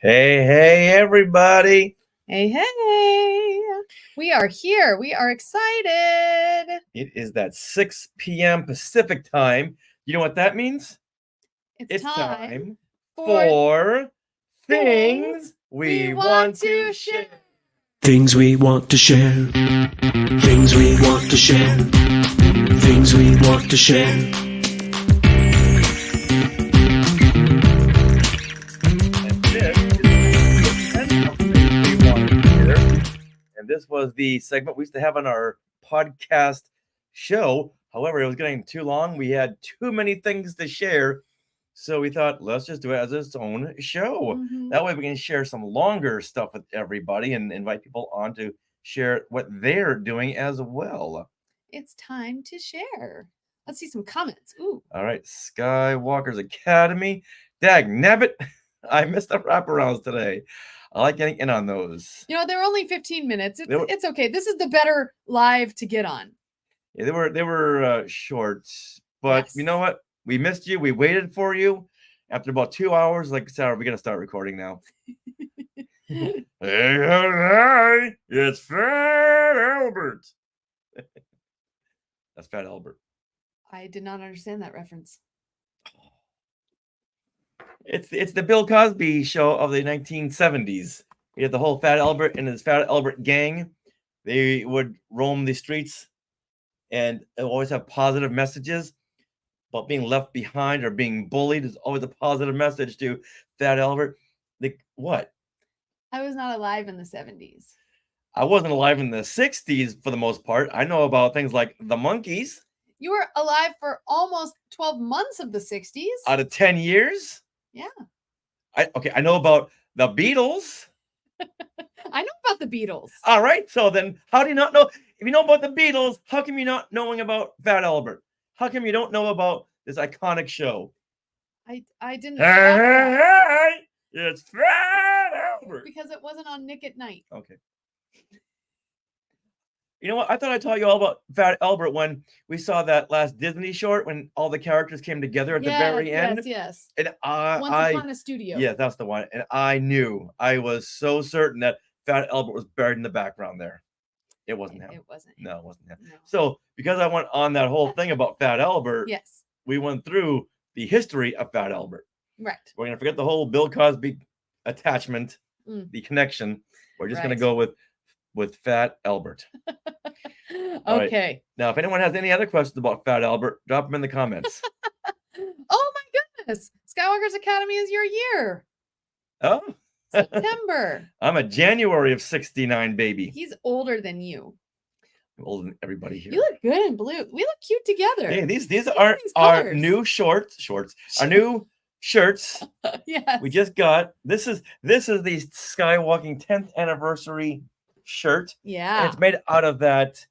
Hey, everybody. Hey. We are here. We are excited. It is that 6 p.m. Pacific time. You know what that means? It's time for things we want to share. Things we want to share. Things we want to share. Things we want to share. And this was the segment we used to have on our podcast show. However, it was getting too long. We had too many things to share. So we thought, let's just do it as its own show. Mhm. That way we can share some longer stuff with everybody and invite people on to share what they're doing as well. It's time to share. Let's see some comments. Ooh. All right, Skywalker's Academy. Dag nabbit, I missed the wraparounds today. I like getting in on those. You know, they're only 15 minutes. It's okay. This is the better live to get on. Yeah, they were short, but Yes. You know what? We missed you. We waited for you. After about 2 hours, like, Sarah, we gotta start recording now. Hey, it's Fat Albert. That's Fat Albert. I did not understand that reference. It's the Bill Cosby show of the 1970s. You had the whole Fat Albert and his Fat Albert gang. They would roam the streets and always have positive messages about being left behind or being bullied. Is always a positive message to Fat Albert. Like, what? I was not alive in the 70s. I wasn't alive in the 60s for the most part. I know about things like the Monkees. You were alive for almost 12 months of the 60s. Out of 10 years? Yeah. I know about the Beatles. I know about the Beatles. All right. So then how do you not know? If you know about the Beatles, how come you're not knowing about Fat Albert? How come you don't know about this iconic show? I didn't. Hey, it's Fat Albert. Because it wasn't on Nick at Night. Okay. You know what? I thought I taught you all about Fat Albert when we saw that last Disney short when all the characters came together at the very end. Yes. And Once Upon a Studio. Yeah, that's the one. And I knew, I was so certain that Fat Albert was buried in the background there. It wasn't him. It wasn't him. No, it wasn't him. No. So because I went on that whole thing about Fat Albert, Yes. we went through the history of Fat Albert. Right. We're gonna forget the whole Bill Cosby attachment, the connection. We're just gonna go with Fat Albert. Okay. Right. Now, if anyone has any other questions about Fat Albert, drop them in the comments. Oh my goodness. Skywalker's Academy is your year. Oh. September. I'm a January of 69 baby. He's older than you. I'm older than everybody here. You look good in blue. We look cute together. Hey, these are our new shorts. Our new shirts. Yes. We just got. This is the Skywalking 10th anniversary shirt. Yeah. And it's made out of that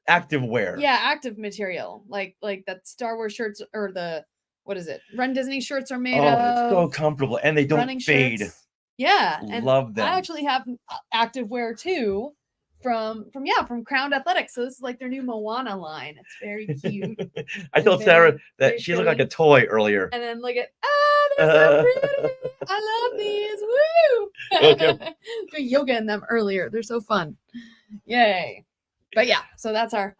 active wear. Yeah, active material. Like that Star Wars shirts or the what is it? Run Disney shirts are made of. It's so comfortable and they don't fade. Shirts. Yeah. And love them. I actually have active wear too from Crowned Athletics. So this is like their new Moana line. It's very cute. I told Sarah that she looked like a toy earlier. And then look at they're so pretty. I love these. Woo! Okay. Doing yoga in them earlier. They're so fun. Yay. But yeah, so that's our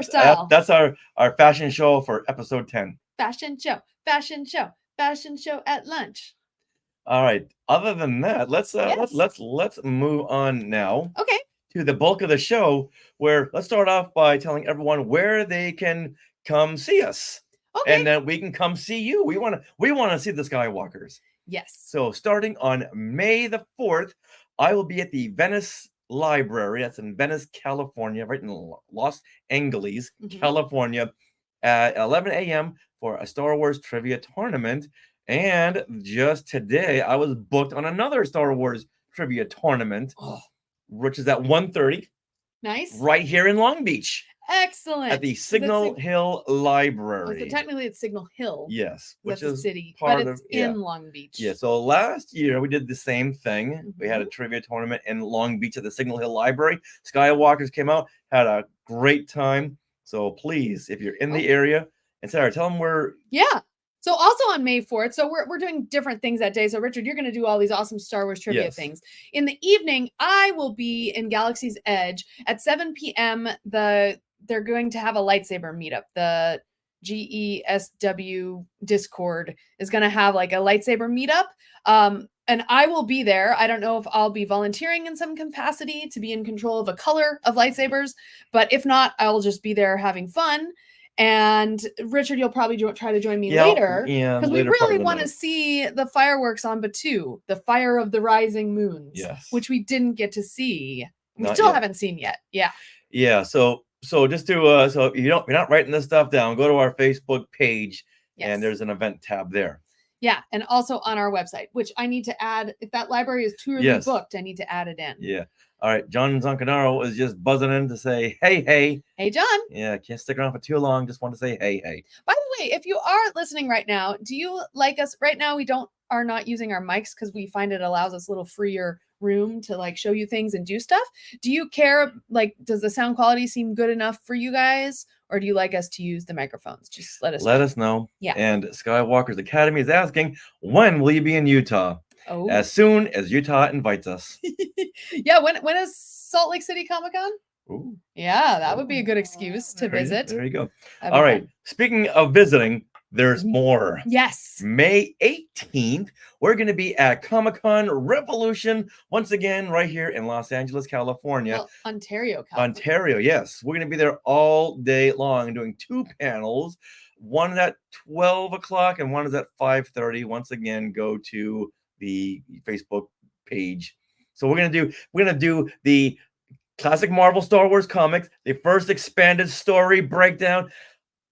style. That's our fashion show for episode 10. Fashion show at lunch. All right. Other than that, let's move on now. Okay. To the bulk of the show, where let's start off by telling everyone where they can come see us. Okay. And then we can come see you. We want to see the Skywalkers. Yes. So starting on May the 4th, I will be at the Venice Library. That's in Venice, California, right in Los Angeles, California, at 11 a.m. for a Star Wars trivia tournament. And just today, I was booked on another Star Wars trivia tournament, which is at 1:30. Nice. Right here in Long Beach. Excellent. At the Signal Hill Library. So technically it's Signal Hill. Yes. Which is a city, part but it's in Long Beach. Yeah. So last year we did the same thing. We had a trivia tournament in Long Beach at the Signal Hill Library. Skywalkers came out, had a great time. So please, if you're in the area, and Sarah, tell them where. Yeah. So also on May 4th, so we're doing different things that day. So Richard, you're going to do all these awesome Star Wars trivia Yes. things. In the evening, I will be in Galaxy's Edge at 7 p.m. They're going to have a lightsaber meetup. The GESW Discord is going to have like a lightsaber meetup. And I will be there. I don't know if I'll be volunteering in some capacity to be in control of a color of lightsabers, but if not, I'll just be there having fun. And Richard, you'll probably try to join me later. Yeah, Because we later part of really the want to night. see the fireworks on Batuu, the Fire of the Rising Moons, Yes. which we didn't get to see. We Not still yet. haven't seen yet. Yeah. Yeah, so just to so if you're not writing this stuff down, go to our Facebook page Yes. and there's an event tab there. Yeah, and also on our website, which I need to add. If that library is too early Yes. booked, I need to add it in. Yeah. All right, John Zancanaro is just buzzing in to say, hey. Hey, John. Yeah, can't stick around for too long. Just want to say, hey. By the way, if you are listening right now, do you like us? Right now, we are not using our mics because we find it allows us a little freer room to like show you things and do stuff. Do you care? Like, does the sound quality seem good enough for you guys? Or do you like us to use the microphones? Just let us know. Yeah. And Skywalker's Academy is asking, when will you be in Utah? Oh. As soon as Utah invites us. Yeah, when is Salt Lake City Comic-Con? Ooh. Yeah, that would be a good excuse to visit. There you go. That'd be All right. fun. Speaking of visiting, there's more. Yes. May 18th, we're going to be at Comic-Con Revolution once again right here in Los Angeles, California. Well, Ontario, California. Ontario, yes. We're going to be there all day long doing 2 panels. One is at 12 o'clock and one is at 5:30. Once again, go to the Facebook page. So we're going to do the classic Marvel Star Wars comics, the first expanded story breakdown.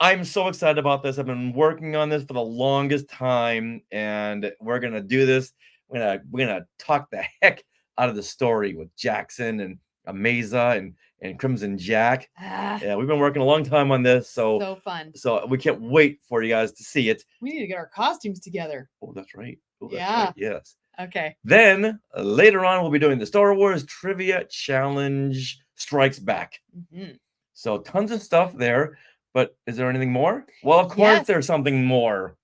I'm so excited about this. I've been working on this for the longest time, and we're gonna do this. We're gonna talk the heck out of the story with Jackson and Amaza and Crimson Jack. Yeah, we've been working a long time on this, so fun. So we can't wait for you guys to see it. We need to get our costumes together. Oh, that's right. Oh, that's Yeah. right. Yes. Okay. Then later on, we'll be doing the Star Wars Trivia Challenge Strikes Back. Mm-hmm. So tons of stuff there. But is there anything more? Well, of course, Yes. there's something more.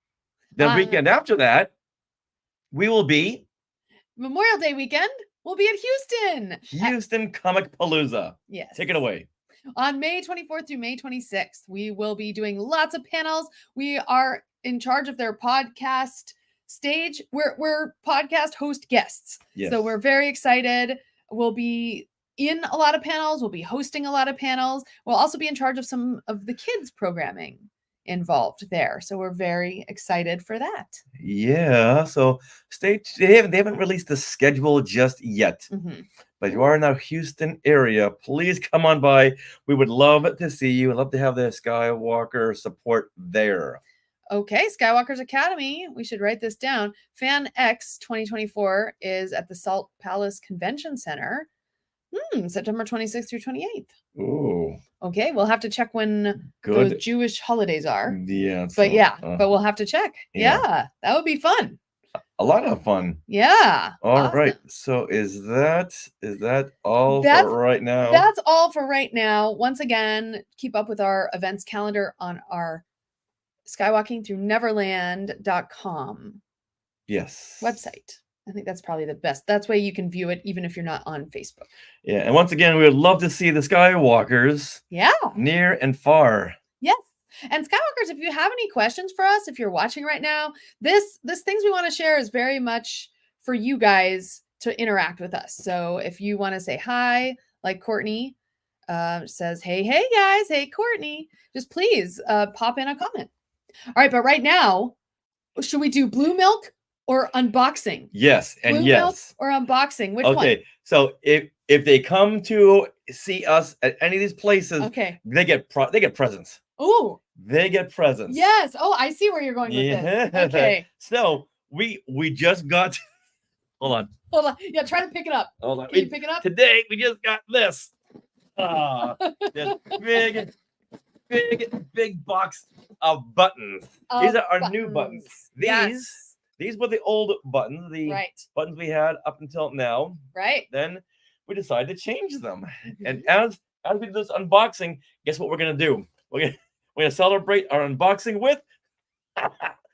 The weekend after that, we will be Memorial Day weekend. We'll be at Houston. Houston Comic Palooza. Yes. Take it away. On May 24th through May 26th, we will be doing lots of panels. We are in charge of their podcast stage. We're podcast host guests. Yes. So we're very excited. We'll be in a lot of panels. We'll be hosting a lot of panels. We'll also be in charge of some of the kids programming involved there. So we're very excited for that. Yeah. So they haven't released the schedule just yet. Mm-hmm. But if you are in the Houston area, please come on by. We would love to see you. I'd love to have the Skywalker support there. Okay, Skywalker's Academy. We should write this down. Fan X 2024 is at the Salt Palace Convention Center. September 26th through 28th. Ooh. Okay, we'll have to check when Good. those Jewish holidays are. Yeah. But but we'll have to check. Yeah, that would be fun. A lot of fun. Yeah. All right. So is that all That's- for right now? That's all for right now. Once again, keep up with our events calendar on our skywalkingthrough-neverland.com Yes. website. I think that's probably the best. That's way you can view it even if you're not on Facebook. Yeah, and once again, we would love to see the Skywalkers. Yeah. Near and far. Yes. And Skywalkers, if you have any questions for us, if you're watching right now, this things we want to share is very much for you guys to interact with us. So if you want to say hi, like Courtney says, hey guys, hey Courtney, just please pop in a comment. All right, but right now, should we do blue milk or unboxing? Yes, and blue yes. milk or unboxing? Which one? Okay, so if they come to see us at any of these places, Okay, they get presents. Oh, They get presents. yes. Oh, I see where you're going with this. Okay. So we just got. Hold on. Yeah, try to pick it up. Hold on. Can you pick it up? Today we just got this. This big box of buttons. These are our new buttons. These were the old buttons, the buttons we had up until now. Right. Then we decided to change them. And as we do this unboxing, guess what we're gonna do? We're gonna celebrate our unboxing with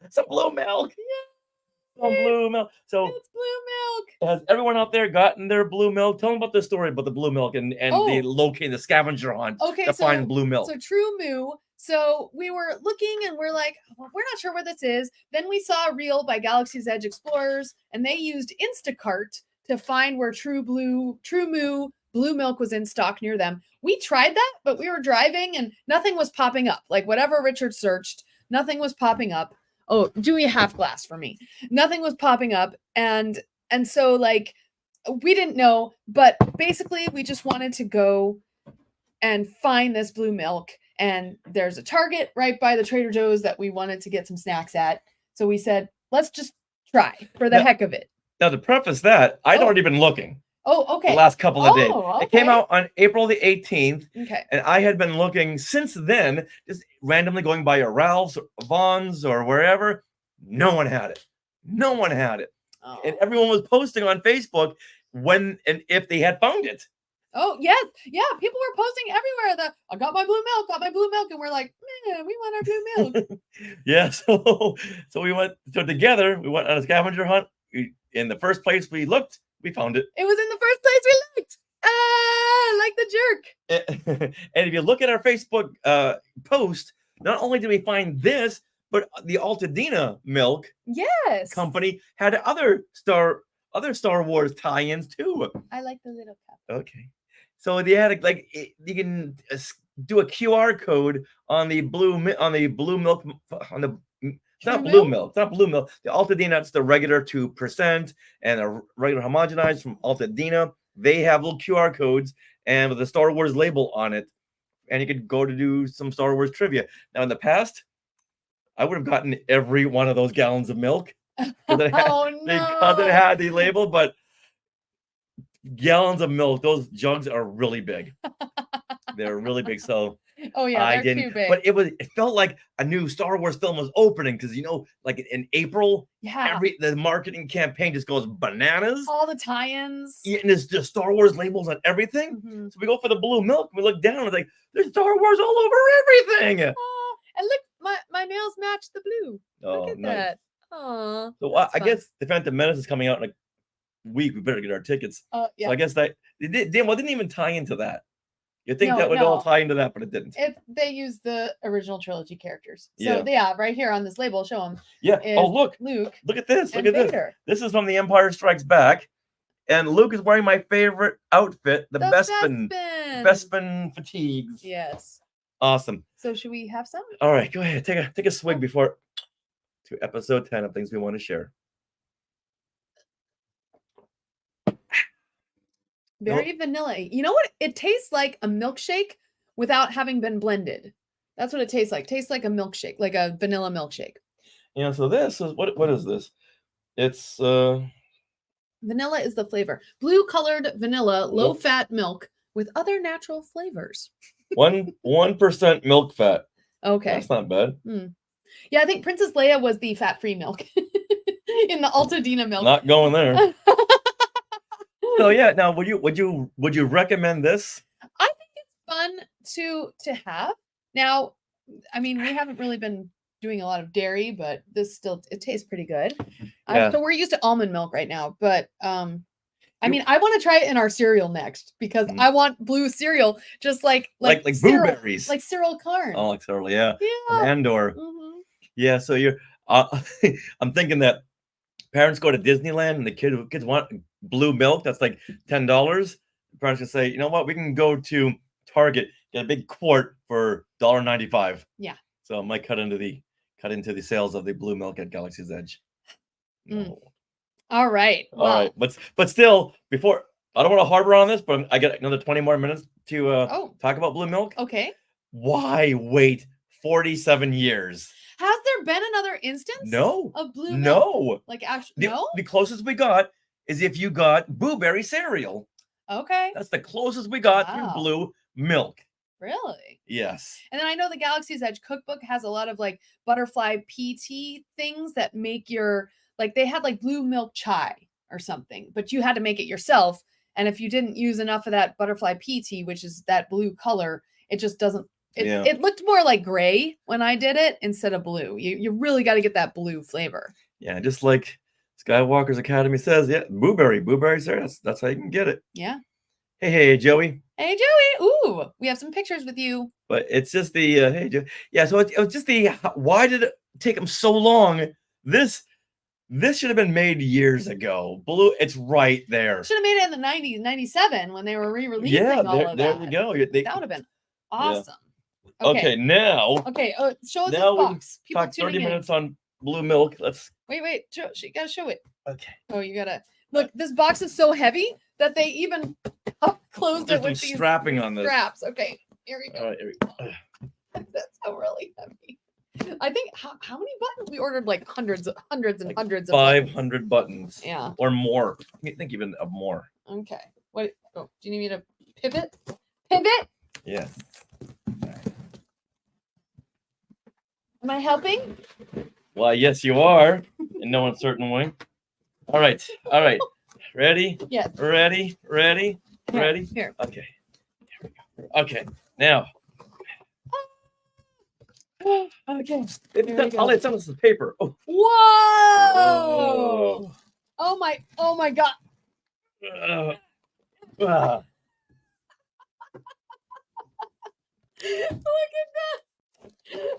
Some blue milk. Yeah, Some blue milk. So it's blue milk. has everyone out there gotten their blue milk? Tell them about the story about the blue milk and the Oh. locating the scavenger hunt Okay, to find blue milk. so True Moo. So we were looking and we're like, well, we're not sure where this is. Then we saw a reel by Galaxy's Edge Explorers, and they used Instacart to find where True Moo blue milk was in stock near them. We tried that, but we were driving and nothing was popping up. Like whatever Richard searched, nothing was popping up. Oh, Dewey half glass for me. Nothing was popping up, and so like we didn't know, but basically we just wanted to go and find this blue milk. And there's a Target right by the Trader Joe's that we wanted to get some snacks at. So we said, let's just try for the heck of it. Now, to preface that, I'd already been looking Oh, okay. the last couple of days. Okay. It came out on April the 18th. Okay. And I had been looking since then, just randomly going by a Ralph's, or Vaughn's, or wherever. No one had it. No one had it. Oh. And everyone was posting on Facebook when and if they had found it. Oh, yes. Yeah. People were posting everywhere that I got my blue milk. And we're like, man, we want our blue milk. Yeah. So we went together. We went on a scavenger hunt. In the first place we looked, we found it. It was in the first place we looked. Like the jerk. And if you look at our Facebook post, not only did we find this, but the Altadena Milk Yes. Company had other Star Wars tie-ins too. I like the little cup. Okay, so they had you can do a QR code on the blue milk on the. It's not blue milk. It's not blue milk. The Altadena, it's the regular 2% and a regular homogenized from Altadena. They have little QR codes and with a Star Wars label on it, and you could go to do some Star Wars trivia. Now, in the past, I would have gotten every one of those gallons of milk because it had the label, but gallons of milk, those jugs are really big. They're really big. So oh yeah, they're too big. But it felt like a new Star Wars film was opening because like in April, the marketing campaign just goes bananas. All the tie-ins. Yeah, and there's just Star Wars labels on everything. Mm-hmm. So we go for the blue milk. We look down and like there's Star Wars all over everything. Oh, and look, my nails match the blue. Oh, look at nice. that. Oh. So I guess the Phantom Menace is coming out in a week. We better get our tickets. Yeah. So I guess that it didn't even tie into that. You think that would all tie into that, but it didn't. They use the original trilogy characters. So right here on this label, show them. Yeah. Oh, look, Luke. Look at this. Look at Vader. This is from The Empire Strikes Back, and Luke is wearing my favorite outfit, the Bespin fatigues. Yes. Awesome. So should we have some? All right, go ahead. Take a swig before to episode 10 of things we want to share. Very vanilla. You know what? It tastes like a milkshake without having been blended. That's what it tastes like. Tastes like a milkshake, like a vanilla milkshake. Yeah, so this is what is this? It's vanilla is the flavor. Blue colored vanilla, low fat milk with other natural flavors. 1% milk fat. Okay. That's not bad. Yeah, I think Princess Leia was the fat-free milk in the Altadena milk. Not going there. So yeah, now would you recommend this? I think it's fun to have. Now, I mean, we haven't really been doing a lot of dairy, but this it tastes pretty good. Yeah. So we're used to almond milk right now, but I mean, I want to try it in our cereal next because I want blue cereal, just like blueberries, like Cyril Karn. Oh, like Cyril, yeah. Yeah. Andor. Mm-hmm. Yeah. So you're. I'm thinking that parents go to Disneyland and the kids want blue milk. That's like $10. Parents can say, you know what, we can go to Target, get a big quart for $1.95. Yeah. So I might cut into the sales of the blue milk at Galaxy's Edge. No. All right. All right. But still, before I don't want to harbor on this, but I got another 20 more minutes to talk about blue milk. Okay. Why wait 47 years? Has there been another instance? No. Of blue milk? No. Like actually, no. The closest we got is if you got blueberry cereal. Okay. That's the closest we got to blue milk. Really? Yes. And then I know the Galaxy's Edge cookbook has a lot of like butterfly PT things that make they had like blue milk chai or something, but you had to make it yourself. And if you didn't use enough of that butterfly PT, which is that blue color, it just doesn't Yeah. It looked more like gray when I did it instead of blue. You really got to get that blue flavor. Yeah, just like Skywalker's Academy says, yeah, blueberries there. That's how you can get it. Yeah. Hey, Joey. Hey, Joey. Ooh, we have some pictures with you. But it's just the hey, Joey. Yeah. So it was just the why did it take them so long? This should have been made years ago. Blue, it's right there. Should have made it in the 90s, 97 when they were re-releasing Yeah, all of there that. you go. That would have been awesome. Okay, now. Okay, show us Now the we box. People talk tuning 30 in. minutes on blue milk. Let's. Wait. You gotta show it. Okay. Oh, you gotta look. This box is so heavy that they even closed There's it some with these strapping on this. straps. Okay, here we go. All right, here we go. That's so really heavy. I think how many buttons we ordered? Like hundreds and hundreds of 500 buttons. Yeah. Or more. I think even of more. Okay. What? Oh, do you need me to pivot? Pivot? Yeah. Am I helping? Well, yes, you are. In no uncertain way. All right. Ready? Yes. Ready? Here. Okay. Here we go. Okay. Now. Okay. I'll lay some of this paper. Oh. Whoa! Oh my god. Ah. Look at that.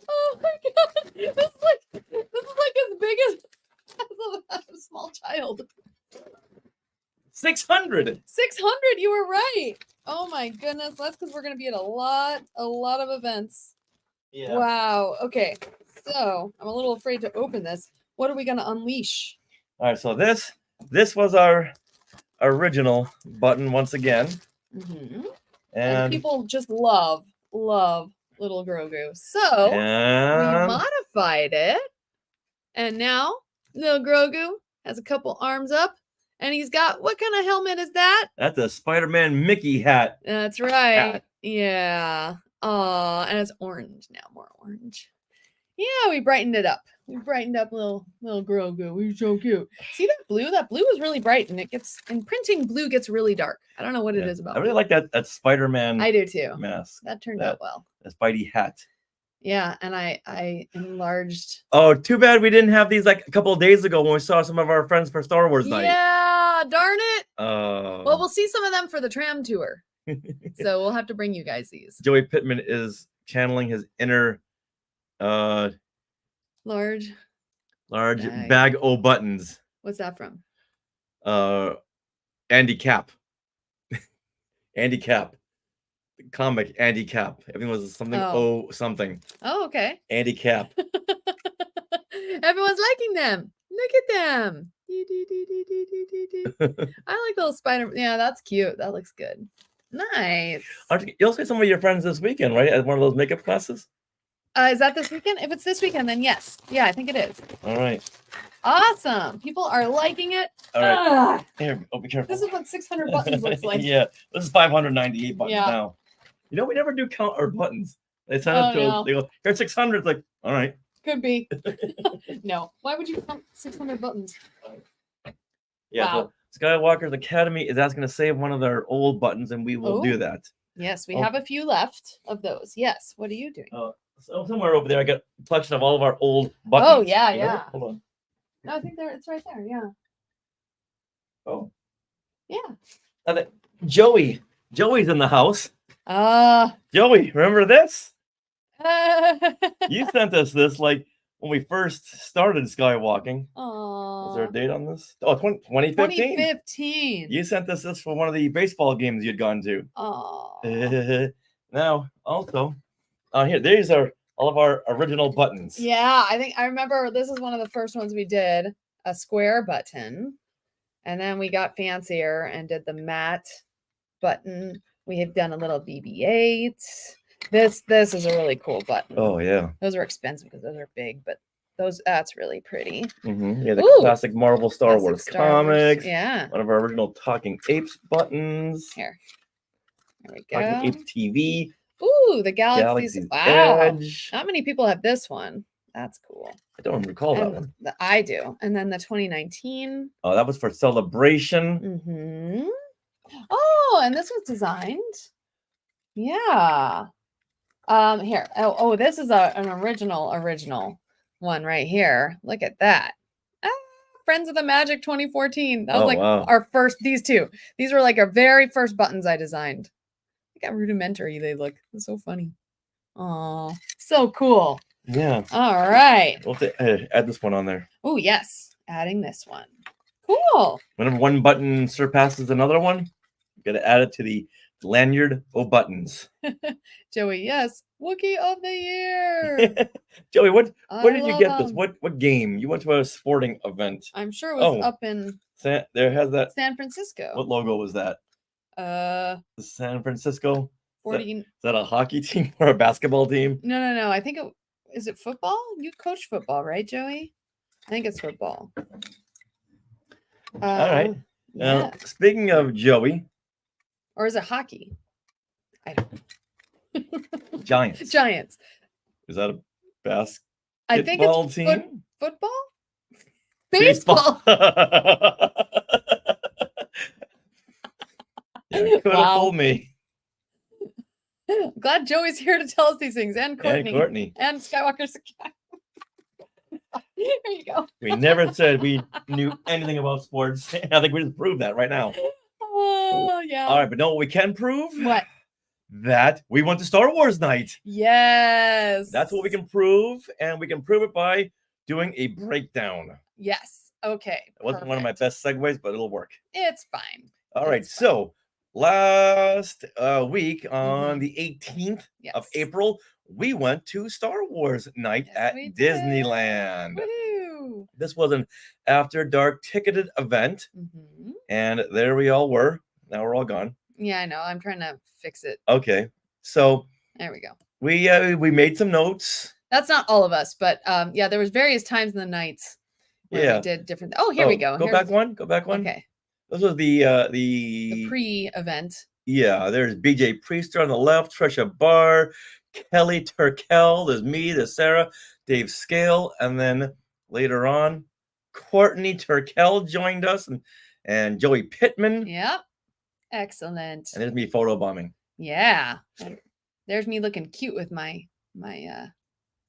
Oh my god. This is like as big as a small child. 600. 600, you were right. Oh my goodness. That's because we're gonna be at a lot of events. Yeah. Wow. Okay. So I'm a little afraid to open this. What are we gonna unleash? All right. So this was our original button once again, Mm-hmm. and people just love little Grogu. So we modified it, and now little Grogu has a couple arms up, and he's got what kind of helmet is that? that's a Spider-Man Mickey hat. That's right. Yeah. And it's orange now, more orange. Yeah, we brightened it up. We brightened up little Grogu. He's so cute. See that blue? That blue is really bright, and printing blue gets really dark. I don't know what it is about. I really blue. like that Spider-Man. I do too. Mask. That turned out well. The Spidey hat. Yeah, and I enlarged. Oh, too bad we didn't have these like a couple of days ago when we saw some of our friends for Star Wars night. Yeah, darn it. Well, Well, we'll see some of them for the tram tour. So we'll have to bring you guys these. Joey Pittman is channeling his inner Large bag o' buttons. What's that from? Andy Cap. Andy Cap. The comic Andy Cap. Everything was something something. Oh, okay. Andy Cap. Everyone's liking them. Look at them. I like those spider. Yeah, that's cute. That looks good. Nice. You'll see some of your friends this weekend, right? At one of those makeup classes? Is that this weekend? If it's this weekend, then yes. Yeah, I think it is. All right. Awesome. People are liking it. All right. Here, be careful. This is what 600 buttons looks like. Yeah, this is 598 buttons now. You know, we never do count our buttons. They send us to us. They go, here's 600. It's like, all right. Could be. No. Why would you count 600 buttons? Yeah. Wow. So Skywalker's Academy is asking to save one of their old buttons, and we will do that. Yes, we have a few left of those. Yes. What are you doing? So somewhere over there, I got a collection of all of our old buttons. Oh, yeah, yeah. Hold on. No, I think it's right there. Yeah. Oh. Yeah. Joey's in the house. Joey, remember this? You sent us this like when we first started skywalking. Is there a date on this? Oh, 2015. 2015. You sent us this for one of the baseball games you'd gone to. Now, also, here, these are all of our original buttons. Yeah, I remember this is one of the first ones we did, a square button. And then we got fancier and did the matte button. We have done a little BB-8. This is a really cool button. Oh, yeah. Those are expensive because those are big, but that's really pretty. Yeah, the classic Marvel Star Wars comics. Yeah. One of our original Talking Apes buttons. Here we go. Talking Apes TV. Ooh, the Galaxy's wow. Edge. Not many people have this one. That's cool. I don't recall that one. I do. And then the 2019. Oh, that was for Celebration. Mm-hmm. Oh, and this was designed. Yeah. Here. Oh, this is an original one right here. Look at that. Ah, Friends of the Magic 2014. That was Oh, like wow. our first. These two. These were like our very first buttons I designed. Look how rudimentary they look. It's so funny. Oh, so cool. Yeah. All right. We'll have to add this one on there. Oh, yes. Adding this one. Cool. Whenever one button surpasses another one, you got to add it to the lanyard of buttons. Joey, yes. Wookiee of the year. Joey, where I did you love get this? 'em. What game? You went to a sporting event. I'm sure it was Oh. up in There has that. San Francisco. What logo was that? Uh, San Francisco. 40. Is that a hockey team or a basketball team? No. I think is it football? You coach football, right, Joey? I think it's football. All right. Yeah. Speaking of Joey, Or is it hockey? I don't Giants. Giants. Is that a basketball I think it's team? football? Baseball. Yeah, could have Wow. fooled me. I'm glad Joey's here to tell us these things. And Courtney. And Courtney. And Skywalker's There you go. We never said we knew anything about sports. I think we just proved that right now. Oh, yeah. All right, but know what we can prove? What? That we went to Star Wars night. Yes. That's what we can prove, and we can prove it by doing a breakdown. Yes. Okay. It wasn't one of my perfect. best segues, but it'll work. It's fine. All right, It's fine. so last week on Mhm. the 18th of Yes. April, we went to Star Wars night Yes, at we did. Disneyland. Woohoo. This was an after dark ticketed event, Mhm. and there we all were. Now we're all gone. Yeah, I know. I'm trying to fix it. Okay, so There we go. we made some notes. That's not all of us, but yeah, there was various times in the nights where Yeah. we did different. Oh, here we go. Go Here's- back one. Go back one. Okay. This was The the pre-event. yeah. There's BJ Priester on the left, Trisha Barr, Kelly Turkel. There's me. There's Sarah, Dave Scale, and then later on, Courtney Turkel joined us, and Joey Pittman. Yep. Excellent. And there's me photobombing. Yeah. And there's me looking cute with my Yeah.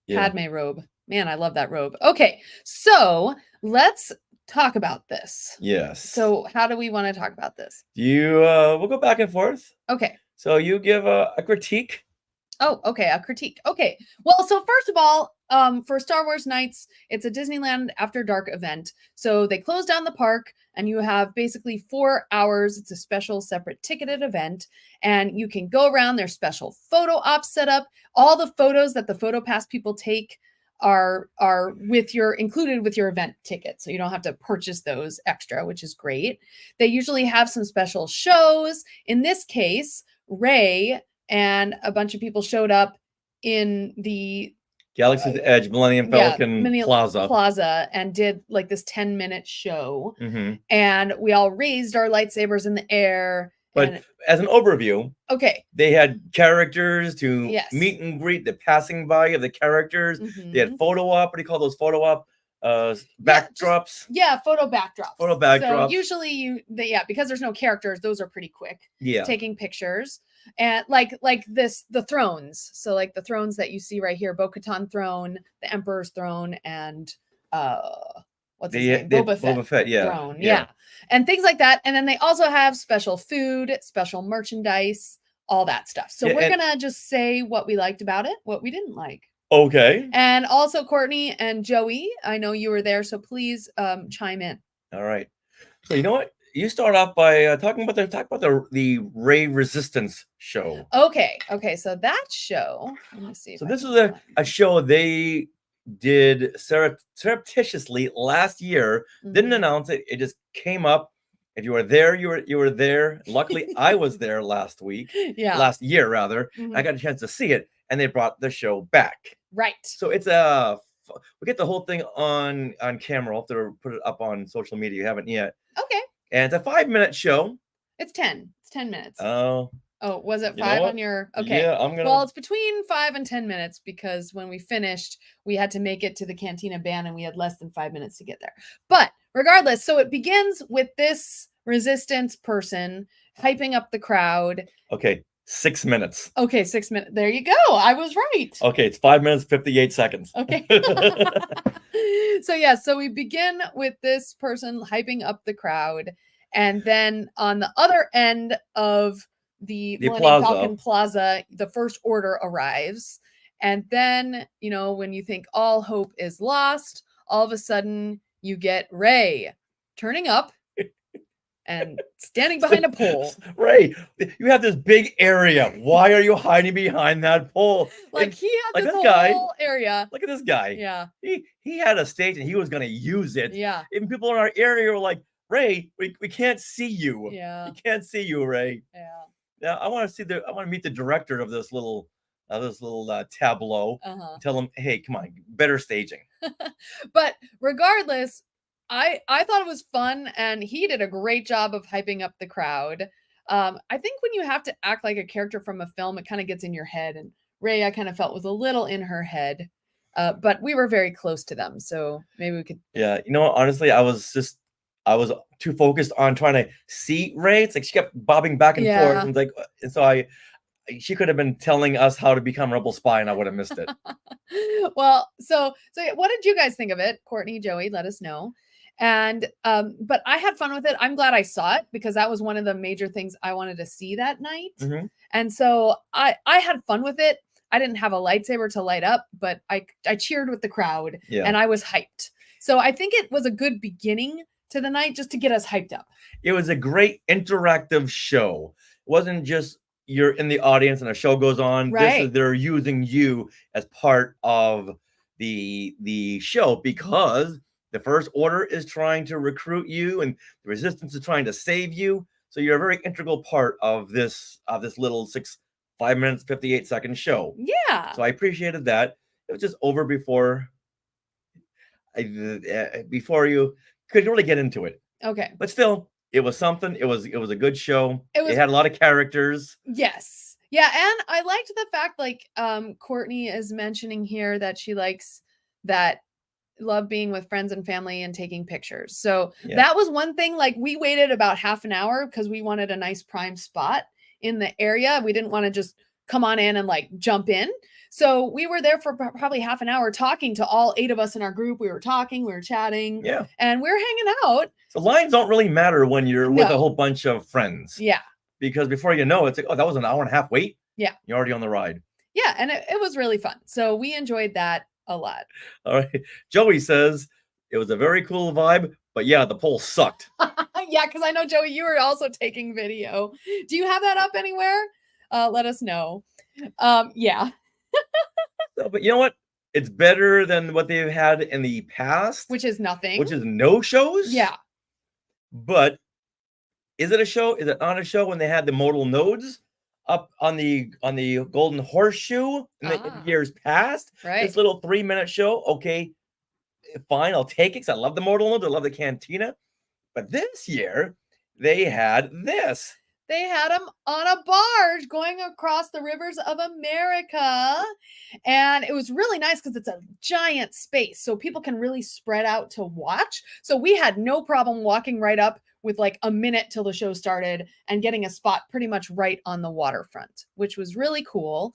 Padme robe. Man, I love that robe. Okay, so let's talk about this. Yes. So how do we want to talk about this? we'll go back and forth. Okay. So you give a critique. Oh, okay, a critique. Okay. Well, so first of all, for Star Wars Nights, it's a Disneyland After Dark event. So they close down the park and you have basically 4 hours. It's a special separate ticketed event and you can go around. There's special photo ops set up. All the photos that the PhotoPass people take are included with your event ticket. So you don't have to purchase those extra, which is great. They usually have some special shows. In this case, Rey and a bunch of people showed up in the Galaxy's Edge, Millennium Falcon Plaza and did like this 10-minute show. Mhm. And we all raised our lightsabers in the air. But and, as an overview, okay. they had characters to Yes. meet and greet, the passing by of the characters. They had Mhm. photo op. What do you call those photo op? Backdrops. Yeah, photo backdrops. Photo backdrops. So usually because there's no characters, those are pretty quick. Yeah. Taking pictures. And like the thrones. So like the thrones that you see right here, Bo-Katan throne, the Emperor's throne, and what's his name? Boba Fett, yeah. Throne. Yeah. And things like that. And then they also have special food, special merchandise, all that stuff. So Yeah, we're and- gonna just say what we liked about it, what we didn't like. Okay. And also Courtney and Joey, I know you were there, so please chime in. All right. So you know what? You start off by talking about the Ray Resistance show. Okay. So that show, let me see. So if I this can was find- a show they did surreptitiously last year. Didn't Mhm. announce it. It just came up. If you were there, you were there. Luckily, I was there last Yeah. last year rather. Mhm. I got a chance to see it, and they brought the show back. Right. So it's we get the whole thing on camera. I'll have to put it up on social media. You haven't yet. Okay. And it's a 5-minute show. It's 10. It's 10 minutes. Oh, Oh, was it you know 5 what? on your? Okay. yeah, I'm gonna. Well, it's between 5 and 10 minutes because when we finished, we had to make it to the Cantina Band and we had less than 5 minutes to get there. But regardless, so it begins with this resistance person hyping up the crowd. Okay, 6 minutes. Okay, 6 minutes. There you go. I was right. Okay, it's 5 minutes, 58 seconds. Okay. So yeah, so we begin with this person hyping up the crowd, and then on the other end of the Millennium Falcon Plaza, the First Order arrives. And then, when you think all hope is lost, all of a sudden you get Ray turning up and standing behind a pole. Ray, you have this big area. Why are you hiding behind that pole? Like he had like this guy, whole area. Look at this guy. Yeah. He had a stage and he was going to use it. Yeah. Even people in our area were like, Ray, we can't see you. Yeah. We can't see you, Ray. Yeah. Now I want to meet the director of this little tableau. Tell him, hey, come on, better staging. But regardless, I thought it was fun, and he did a great job of hyping up the crowd. I think when you have to act like a character from a film, it kind of gets in your head, and Ray, I kind of felt was a little in her head. But we were very close to them, so maybe we could. Yeah, honestly, I was too focused on trying to see Ray. It's like she kept bobbing back and forth, and so she could have been telling us how to become Rebel Spy, and I would have missed it. Well, so what did you guys think of it? Courtney, Joey, let us know. And but I had fun with it. I'm glad I saw it because that was one of the major things I wanted to see that night. Mm-hmm. And so I had fun with it. I didn't have a lightsaber to light up, but I cheered with the crowd and I was hyped. So I think it was a good beginning to the night just to get us hyped up. It was a great interactive show. It wasn't just you're in the audience and a show goes on. Right. They're using you as part of the show because the First Order is trying to recruit you and the Resistance is trying to save you. So you're a very integral part of this little 5 minutes, 58 second show. Yeah. So I appreciated that. It was just over before you could really get into it. Okay. But still, it was something. It was a good show. It had a lot of characters. Yes. Yeah, and I liked the fact Courtney is mentioning here that she likes that love being with friends and family and taking pictures. So that was one thing. We waited about half an hour because we wanted a nice prime spot in the area. We didn't want to just come on in and jump in. So we were there for probably half an hour talking to all 8 of us in our group. We were talking, we were chatting, and we were hanging out. So lines don't really matter when you're with a whole bunch of friends. Yeah. Because before you know, it's like, oh, that was an hour and a half wait. Yeah. You're already on the ride. Yeah, and it was really fun. So we enjoyed that a lot. All right. Joey says it was a very cool vibe, but yeah, the pole sucked. Yeah, because I know, Joey, you were also taking video. Do you have that up anywhere? Let us know. Yeah. But you know what? It's better than what they've had in the past. Which is nothing. Which is no shows. Yeah. But is it a show? Is it not a show when they had the modal nodes up on the Golden Horseshoe in the years past? Right. This little 3-minute show. Okay, fine, I'll take it because I love the modal nodes. I love the cantina. But this year, they had this. They had them on a barge going across the rivers of America. And it was really nice because it's a giant space. So people can really spread out to watch. So we had no problem walking right up with a minute till the show started and getting a spot pretty much right on the waterfront, which was really cool.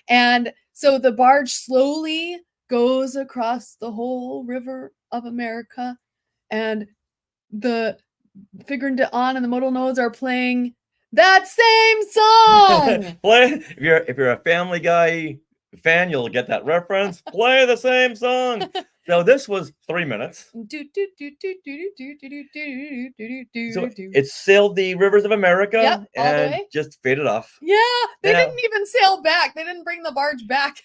And so the barge slowly goes across the whole river of America. And the Figuring to On and the modal nodes are playing that same song. Play if you're a Family Guy fan, you'll get that reference. Play the same song. So this was 3 minutes. So it sailed the rivers of America and just faded off. Yeah, they didn't even sail back. They didn't bring the barge back.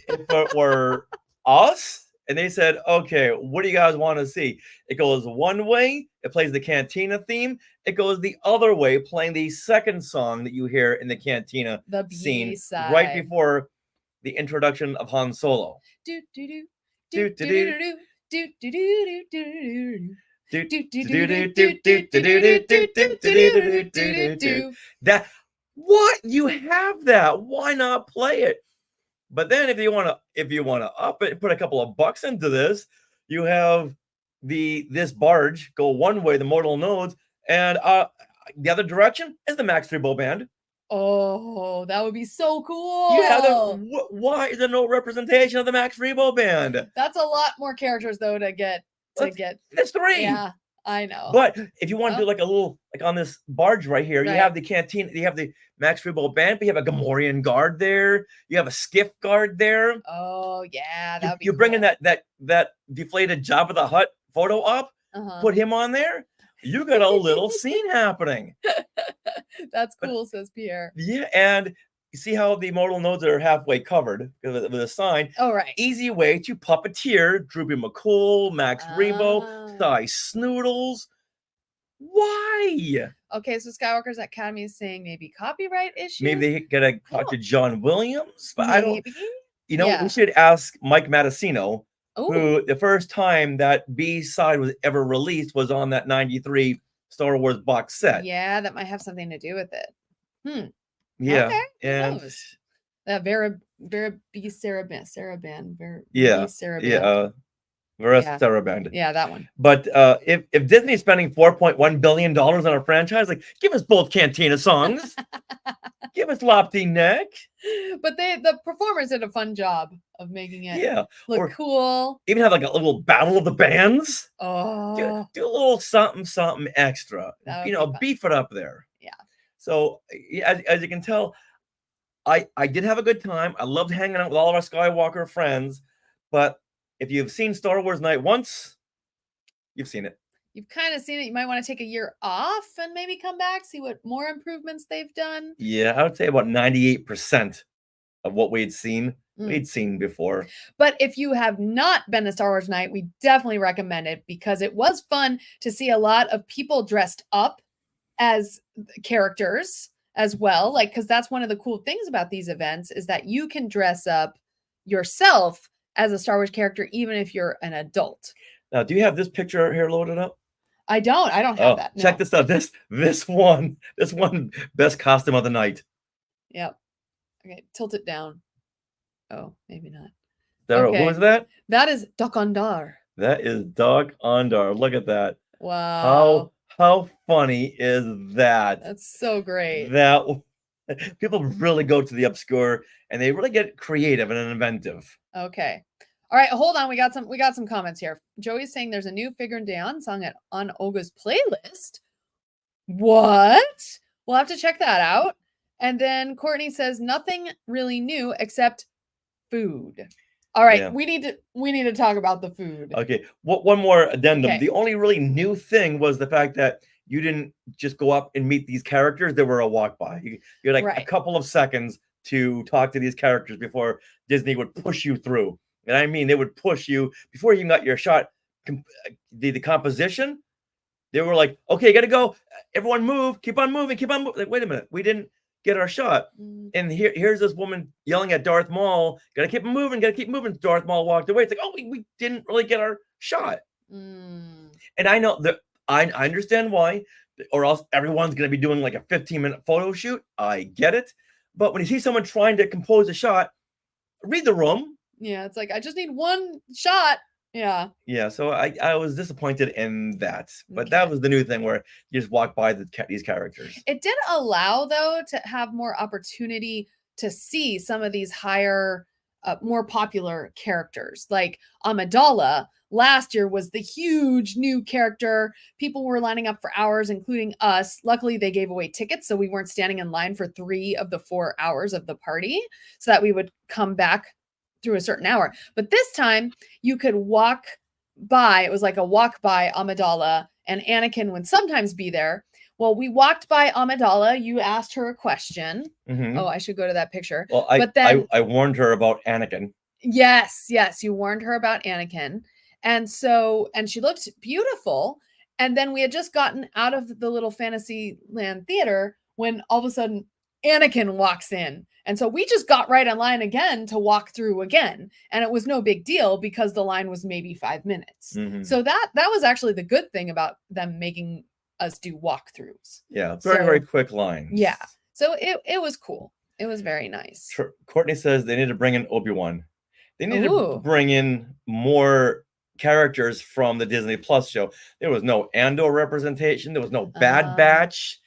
If it were us, and they said, okay, what do you guys want to see? It goes one way, it plays the cantina theme. It goes the other way, playing the second song that you hear in the cantina scene right before the introduction of Han Solo. That what you have that? Why not play it? But then if you want to up it and put a couple of bucks into this, you have this barge go one way, the modal nodes, and the other direction is the Max Rebo band. Oh, that would be so cool. Yeah, why is there no representation of the Max Rebo band? That's a lot more characters though to get That's 3. Yeah, I know. But if you want to Oh. do like a little, like on this barge right here, you Right. have the canteen, you have the Max Rebo band, but you have a Gamorrean guard there, you have a skiff guard there. Oh yeah, that would be You bring in cool. that deflated Jabba the Hutt photo op, put him on there. You got a little scene happening. That's cool, says Pierre. Yeah, and you see how the modal nodes are halfway covered with a sign. Oh right. Easy way to puppeteer Droopy McCool, Max Rebo, Ah. Thigh Snoodles. Why? Okay, so Skywalker's Academy is saying maybe copyright issue. Maybe they gotta talk to John Williams, but I don't. Maybe. You know, Yeah. we should ask Mike Mattasino, Ooh. who the first time that B side was ever released was on that '93 Star Wars box set. Yeah, that might have something to do with it. Yeah, Okay, who and knows? That Vera B Saraband. yeah, Varese Yeah. Saraband. Yeah, that one. But if Disney's spending $4.1 billion on a franchise, like give us both Cantina songs, give us Lopty Neck. But the performers did a fun job of making it Yeah, look or cool. even have like a little battle of the bands. Oh, Do a little something extra. That would You be know, fun. beef it up there. Yeah. So as you can tell, I did have a good time. I loved hanging out with all of our Skywalker friends. But if you've seen Star Wars Night once, you've seen it. you've kind of seen it. You might want to take a year off and maybe come back, see what more improvements they've done. Yeah, I would say about 98% of what we'd seen Mm. before. But if you have not been to Star Wars Night, we definitely recommend it because it was fun to see a lot of people dressed up as characters as well. Like, because that's one of the cool things about these events is that you can dress up yourself as a Star Wars character, even if you're an adult. Now, do you have this picture here loaded up? I don't have that. Check No. this out. This one best costume of the night. Yep. Okay, tilt it down. Oh, maybe not. There, Okay. who is that? That is Dokondar. That is Doc Ondar. Look at that. Wow. How funny is that? That's so great. That people really go to the obscure and they really get creative and inventive. Okay. All right, hold on. We got some comments here. Joey's saying there's a new Figure Dayon song on Olga's playlist. What? We'll have to check that out. And then Courtney says nothing really new except food. All right, Yeah. we need to talk about the food. Okay, one more addendum. Okay. The only really new thing was the fact that you didn't just go up and meet these characters. They were a walk by. You had like a Right. couple of seconds to talk to these characters before Disney would push you through. And I mean, they would push you before you got your shot. The composition, they were like, okay, you got to go. Everyone move. Keep on moving. Keep on moving. Like, wait a minute. We didn't get our shot. Mm. And here's this woman yelling at Darth Maul. Got to keep moving. Got to keep moving. Darth Maul walked away. It's like, oh, we didn't really get our shot. Mm. And I know that I understand why, or else everyone's going to be doing like a 15-minute photo shoot. I get it. But when you see someone trying to compose a shot, read the room. Yeah, it's like I just need one shot. Yeah. Yeah, so I was disappointed in that. But that Okay. was the new thing where you just walk by these characters. It did allow, though, to have more opportunity to see some of these higher, more popular characters. Like Amidala last year was the huge new character. People were lining up for hours, including us. Luckily, they gave away tickets, so we weren't standing in line for 3 of the 4 hours of the party so that we would come back through a certain hour. But this time, you could walk by. It was like a walk by Amidala, and Anakin would sometimes be there. Well, we walked by Amidala. You asked her a question. Mhm. Oh, I should go to that picture. Well, but then, I warned her about Anakin. yes, you warned her about Anakin. And she looked beautiful. And then we had just gotten out of the little Fantasyland theater when all of a sudden Anakin walks in. And so we just got right in line again to walk through again. And it was no big deal because the line was maybe 5 minutes. Mhm. So that was actually the good thing about them making us do walkthroughs. Yeah, very quick lines. Yeah. So it was cool. It was very nice. Courtney says they need to bring in Obi-Wan. They need to Ooh. bring in more characters from the Disney Plus show. There was no Andor representation. There was no Bad Batch.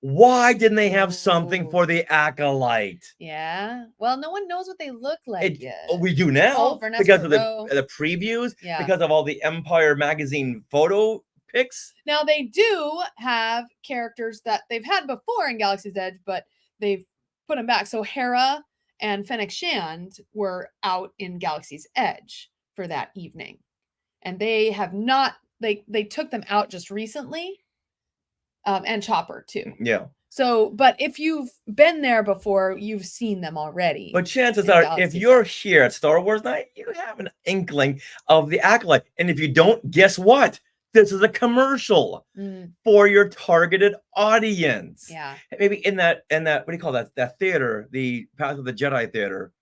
Why didn't they have something Ooh. for the acolyte? Yeah. Well, no one knows what they look like It, yet. we do now Oh, Vanessa because of Rowe. the previews, Yeah. because of all the Empire magazine photo pics. Now they do have characters that they've had before in Galaxy's Edge, but they've put them back. So Hera and Fennec Shand were out in Galaxy's Edge for that evening, and they have not. They took them out just recently, and Chopper too. Yeah. So, but if you've been there before, you've seen them already. But chances in are, if Galaxy's you're Edge. here at Star Wars Night, you have an inkling of the acolyte. And if you don't, guess what? This is a commercial Mm, for your targeted audience. yeah. Maybe in that what do you call that theater, the Path of the Jedi theater,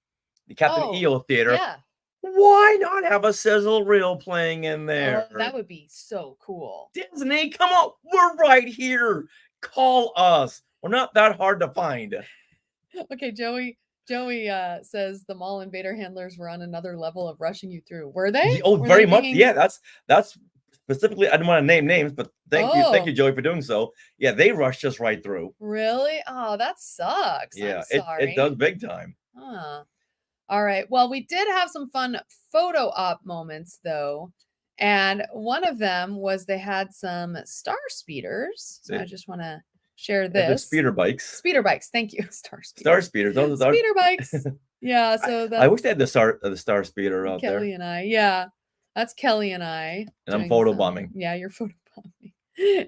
the Captain Oh, EO theater. Yeah. Why not have a sizzle reel playing in Oh, there? that would be so cool. Disney, come on, we're right here. Call us. We're not that hard to find. Okay, Joey says the mall invader handlers were on another level of rushing you through. Were they? Oh, Were very they much. being- Yeah, that's specifically. I didn't want to name names, but thank you, Oh. Joey, for doing so. Yeah, they rushed us right through. Really? Oh, that sucks. Yeah, I'm sorry. it does big time. Huh. All right. Well, we did have some fun photo op moments though. And one of them was they had some star speeders. So I just want to share They're this. speeder bikes. Speeder bikes. Thank you. Star speeders. Star speeders. Those are Speeder bikes. Yeah. So that's I wish they had the star speeder out Kelly there. and I. Yeah. That's Kelly and I. And I'm doing photo some- bombing. Yeah, you're photo bombing.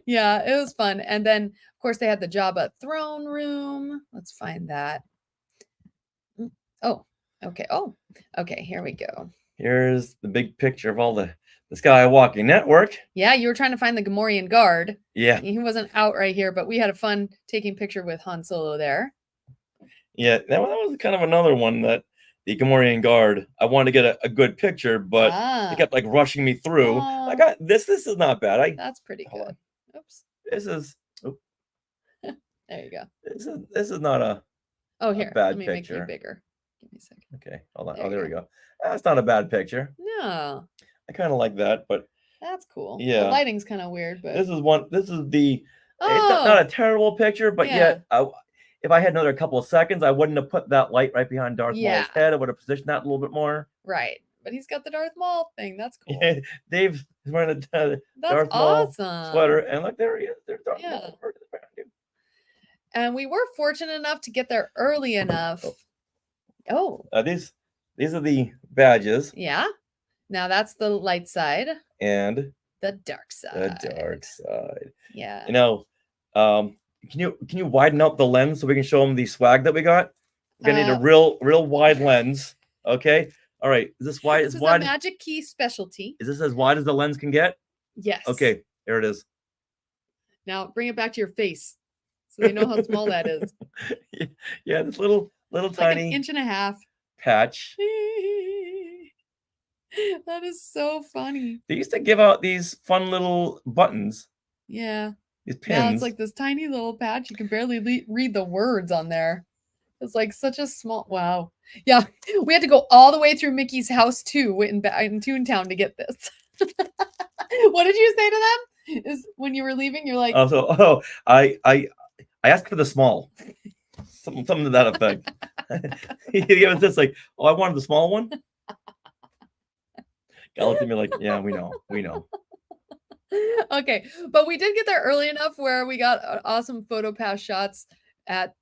Yeah, it was fun. And then, of course, they had the Jabba throne room. Let's find that. Oh, okay. Oh, okay. Here we go. Here's the big picture of all the Skywalking Network. Yeah, you were trying to find the Gamorrean guard. Yeah, He wasn't out right here, but we had a fun taking picture with Han Solo there. yeah. That was kind of another one that the Gamorrean Guard. I wanted to get a good picture, but Ah, they kept like rushing me through. Aw. I got this. This is not bad. that's pretty Hold good. Oops. This is There you go. this is not a Oh, here. bad Let me make picture. you bigger. Give me a second. okay. Hold on. There Oh, you there we go. That's not a bad picture. No, I kind of like that, but that's cool. Yeah. The lighting's kind of weird, but this is one. This is the. It's oh, not a terrible picture, but Yeah. yet, if I had another couple of seconds, I wouldn't have put that light right behind Darth Yeah. Maul's head. I would have positioned that a little bit more. right. But he's got the Darth Maul thing. That's cool. Yeah, Dave is wearing a That's Darth Maul awesome. sweater, and look, there he is. There's Darth Yeah. Maul. Right behind you. And we were fortunate enough to get there early enough. Oh, These are the badges yeah. Now that's the light side, and the dark the side. dark side. Yeah. You know, can you widen out the lens so we can show them the swag that we got? We're gonna need a real wide lens. Okay. All right. Is this wide? This As is a wide? magic key specialty. Is this as wide as the lens can get? Yes. Okay. There it is. Now bring it back to your face, so they know how small that is. Yeah, this little It's tiny like an inch and a half. patch. That is so funny. They used to give out these fun little buttons, Yeah. these pins. Now it's like this tiny little patch. You can barely read the words on there. It's like such a small. Wow. Yeah. We had to go all the way through Mickey's house too in Toontown to get this. What did you say to them? Is when you were leaving, you're like, I asked for the small, something to that effect. He was just like, oh, I wanted the small one. Guy looked at me like, yeah, we know. okay, but we did get there early enough where we got awesome photo pass shots at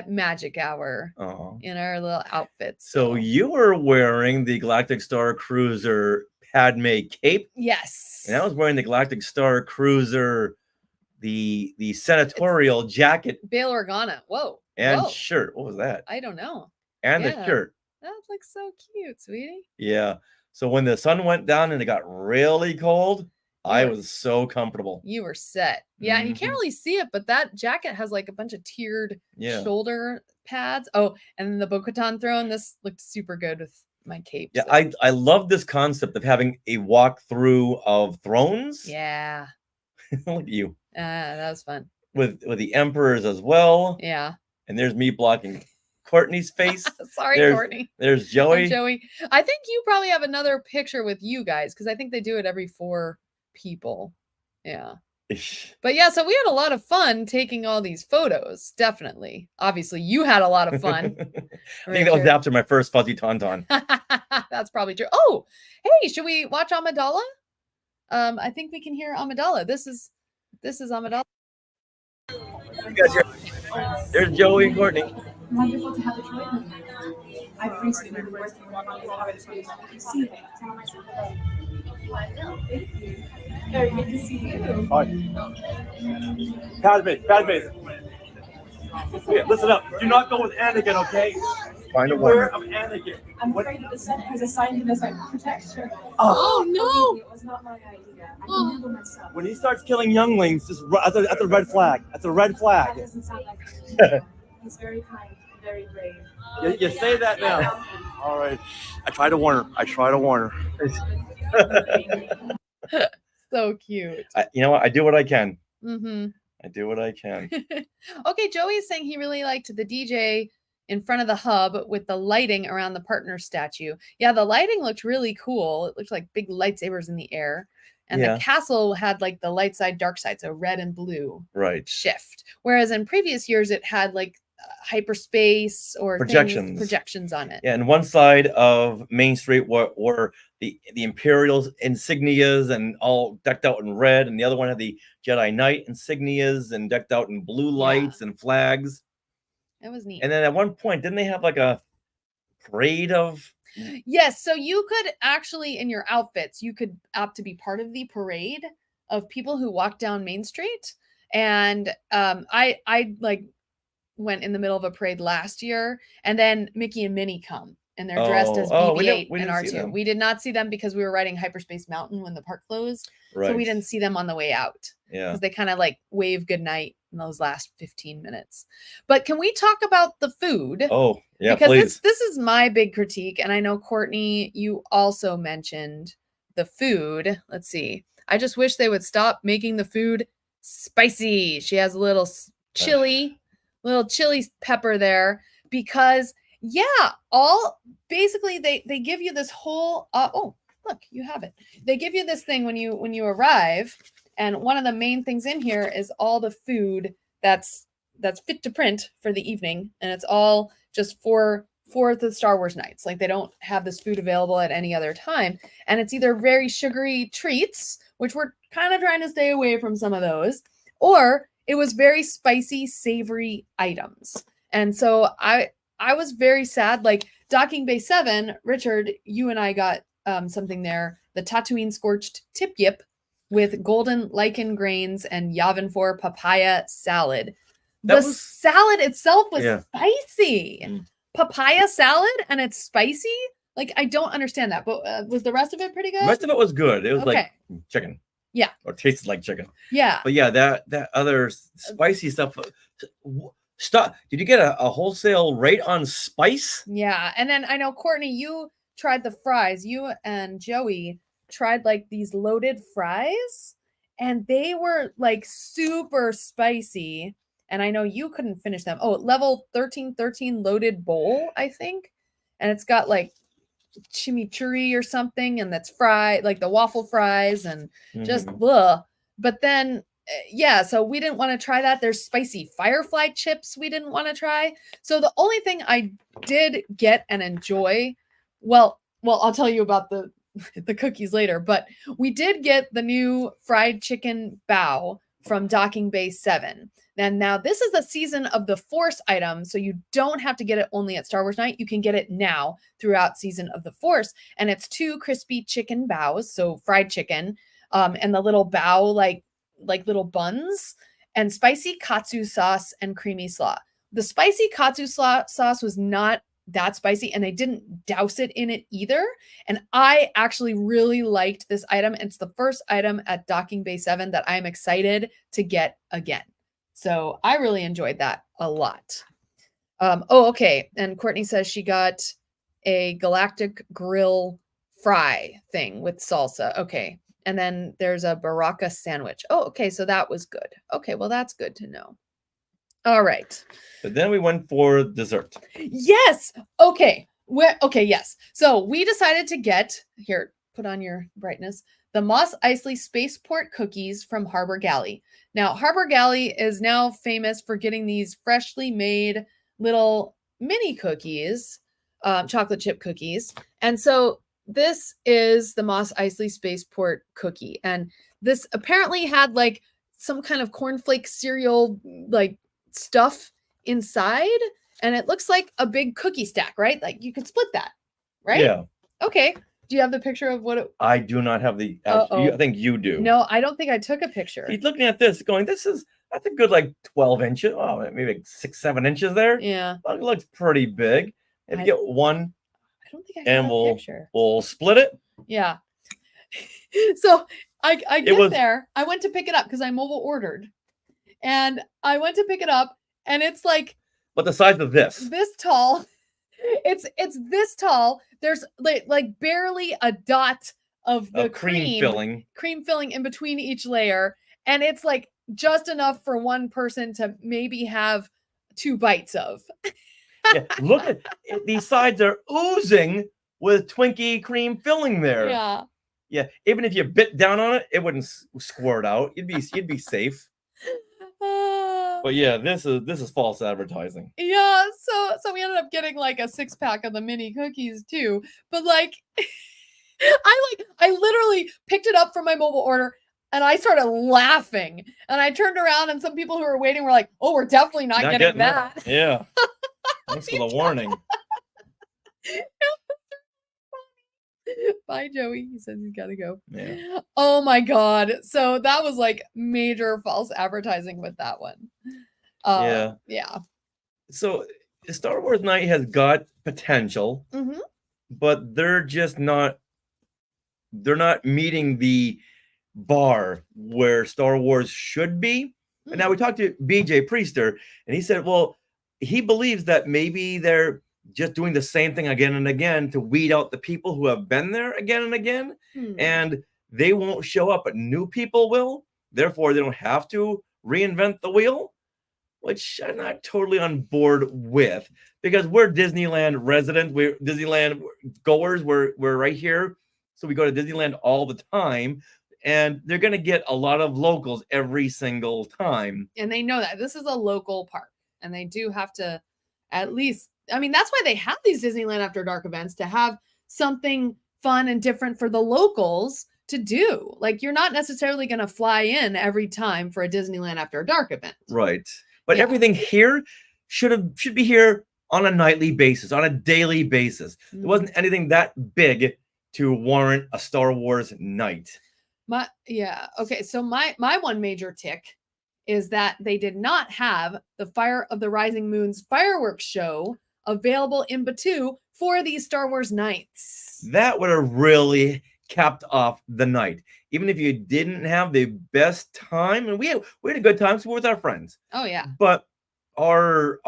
magic hour Oh. in our little outfits. So you were wearing the Galactic Star Cruiser Padme cape, yes, and I was wearing the Galactic Star Cruiser, the senatorial jacket Bail Organa. Whoa, and whoa. shirt. What was that? I don't know. And the Yeah. shirt. That's like so cute, sweetie. Yeah. So when the sun went down and it got really cold, I were- was so comfortable. You were set. Yeah, and you can't Mhm. really see it, but that jacket has like a bunch of tiered Yeah. shoulder pads. Oh, and then the Bo-Katan throne. This looked super good with my cape. Yeah, so- I love this concept of having a walkthrough of thrones. yeah. Look at you That was fun. with the emperors as well. Yeah. And there's me blocking Courtney's face. Sorry, There's Courtney. There's And Joey. Joey. I think you probably have another picture with you guys because I think they do it every 4 people. Yeah. But yeah, so we had a lot of fun taking all these photos. Definitely. Obviously, you had a lot of fun. I think that was Richard. after my first fuzzy tauntaun. That's probably true. Oh, hey, should we watch Amidala? I think we can hear Amidala. This is Amidala. You guys hear? There's Joey and Courtney. Wonderful to have a joy with you. I've recently been working on the power space. You can see it. Tell myself hello. Thank you. Very good to see you. Padme. Okay, listen up. Do not go with Anakin, okay? Find a Beware one. of Anakin. I'm afraid that the set has assigned him as my protector. Oh no! It was not my idea. I can handle myself. When he starts killing younglings, just that's a red flag. That's a red That flag. doesn't sound like him. He's very kind, very brave. You say that now. All right. I try to warn her. So cute. You know what? I do what I can. Mm-hmm. I do what I can. Okay, Joey is saying he really liked the DJ in front of the hub with the lighting around the partner statue. Yeah, the lighting looked really cool. It looked like big lightsabers in the air. And Yeah. the castle had like the light side, dark side, so red and blue Right. shift. Whereas in previous years, it had like hyperspace or projections on it. Yeah, and one side of Main Street were the Imperial's insignias and all decked out in red, and the other one had the Jedi Knight insignias and decked out in blue lights and flags. It was neat. And then at one point, didn't they have like a parade of? Yes, so you could actually, in your outfits, you could opt to be part of the parade of people who walk down Main Street. And I like went in the middle of a parade last year, and then Mickey and Minnie come, and they're dressed as BB-8 we and didn't see R2. them. We did not see them because we were riding Hyperspace Mountain when the park closed, Right. so we didn't see them on the way out. Yeah. Because they kind of like wave goodnight in those last 15 minutes. But can we talk about the food? Oh, yeah, because please. this is my big critique, and I know Courtney, you also mentioned the food. Let's see. I just wish they would stop making the food spicy. She has a little chili pepper there because basically they give you this whole oh, look, you have it. They give you this thing when you arrive, and one of the main things in here is all the food that's fit to print for the evening, and it's all just for the Star Wars nights. Like, they don't have this food available at any other time, and it's either very sugary treats, which we're kind of trying to stay away from some of those, or it was very spicy, savory items. And so I was very sad. Like, Docking Bay 7, Richard, you and I got something there, the Tatooine scorched tip yip with golden lichen grains and Yavin 4 papaya salad. The salad itself was spicy. Papaya salad and it's spicy? Like, I don't understand that. But was the rest of it pretty good? The rest of it was good. It was Okay. like chicken. Yeah. Or tasted like chicken. Yeah. But yeah, that other spicy stuff. Stop. Did you get a wholesale rate on spice? Yeah. And then I know, Courtney, you tried the fries. You and Joey tried like these loaded fries, and they were like super spicy. And I know you couldn't finish them. Oh, level 1313 loaded bowl, I think. And it's got like chimichurri or something, and that's fried, like the waffle fries, and just blah. But then so we didn't want to try that. There's spicy firefly chips we didn't want to try. So the only thing I did get and enjoy, well, I'll tell you about the cookies later, but we did get the new fried chicken bao from Docking Bay 7. And now this is the Season of the Force item, so you don't have to get it only at Star Wars Night. You can get it now throughout Season of the Force, and it's 2 crispy chicken baos, so fried chicken, and the little bao like little buns, and spicy katsu sauce and creamy slaw. The spicy katsu sauce was not that spicy, and they didn't douse it in it either. And I actually really liked this item. It's the first item at Docking Bay 7 that I'm excited to get again. So I really enjoyed that a lot. Okay. And Courtney says she got a Galactic Grill fry thing with salsa. Okay. And then there's a Baraka sandwich. Oh, okay. So that was good. Okay. Well, that's good to know. All right. But then we went for dessert. Yes. Okay. Yes. So we decided to get, here, put on your brightness, the Mos Eisley Spaceport cookies from Harbor Galley. Now, Harbor Galley is now famous for getting these freshly made little mini cookies, chocolate chip cookies. And so this is the Mos Eisley Spaceport cookie. And this apparently had like some kind of cornflake cereal like stuff inside. And it looks like a big cookie stack, right? Like you could split that, right? Yeah. Okay. Do you have the picture of what it? I do not have the. Uh-oh. I think you do. No, I don't think I took a picture. He's looking at this, going, "That's a good like 12 inches. Oh, maybe like 6-7 inches there. Yeah. It looks pretty big. If you get one, I don't think I and got a picture. we'll split it. Yeah. So I get was- there. I went to pick it up because I mobile ordered, and I went to pick it up, and it's like But the size of this, tall. It's this tall. There's like barely a dot of the of cream filling. in between each layer, and it's like just enough for one person to maybe have 2 bites of. Yeah, look at it, these sides are oozing with Twinkie cream filling there. Yeah. Yeah, even if you bit down on it, it wouldn't squirt out. You'd be safe. But yeah, this is false advertising. Yeah, so we ended up getting like a 6-pack of the mini cookies too. But like I literally picked it up from my mobile order and I started laughing. And I turned around and some people who were waiting were like, "Oh, we're definitely not getting that." Yeah. Thanks for the warning. Bye, Joey. He says he's gotta go. Yeah. Oh my god. So that was like major false advertising with that one. Yeah. Yeah. So Star Wars Night has got potential, Mm-hmm. but they're not meeting the bar where Star Wars should be. And now we talked to BJ Priester, and he said, well, he believes that maybe they're just doing the same thing again and again to weed out the people who have been there again and again, and they won't show up, but new people will. Therefore, they don't have to reinvent the wheel, which I'm not totally on board with, because we're Disneyland residents, we're Disneyland goers, we're right here, so we go to Disneyland all the time, and they're going to get a lot of locals every single time. And they know that this is a local park, and they do have to at least, I mean, that's why they have these Disneyland After Dark events, to have something fun and different for the locals to do. Like, you're not necessarily going to fly in every time for a Disneyland After Dark event. Right. But Yeah. everything here should be here on a nightly basis, on a daily basis. There wasn't anything that big to warrant a Star Wars night. Okay. So my one major tick is that they did not have the Fire of the Rising Moon's fireworks show available in Batuu for these Star Wars nights. That would have really capped off the night. Even if you didn't have the best time, and we had a good time, so we're with our friends. Oh yeah. But our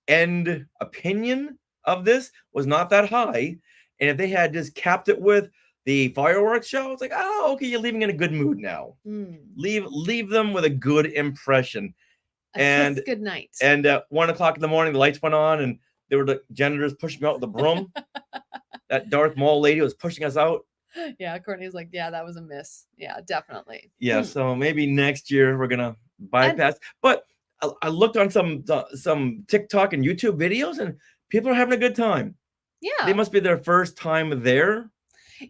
end opinion of this was not that high. And if they had just capped it with the fireworks show, it's like, oh, okay, you're leaving in a good mood now. Leave them with a good impression. A good night. And at 1:00 in the morning, the lights went on, and there were the janitors pushing me out with a broom. That Darth Maul lady was pushing us out. Yeah, Courtney's like, yeah, that was a miss. Yeah, definitely. Yeah, so maybe next year we're gonna bypass. But I looked on some TikTok and YouTube videos, and people are having a good time. Yeah, They must be their first time there.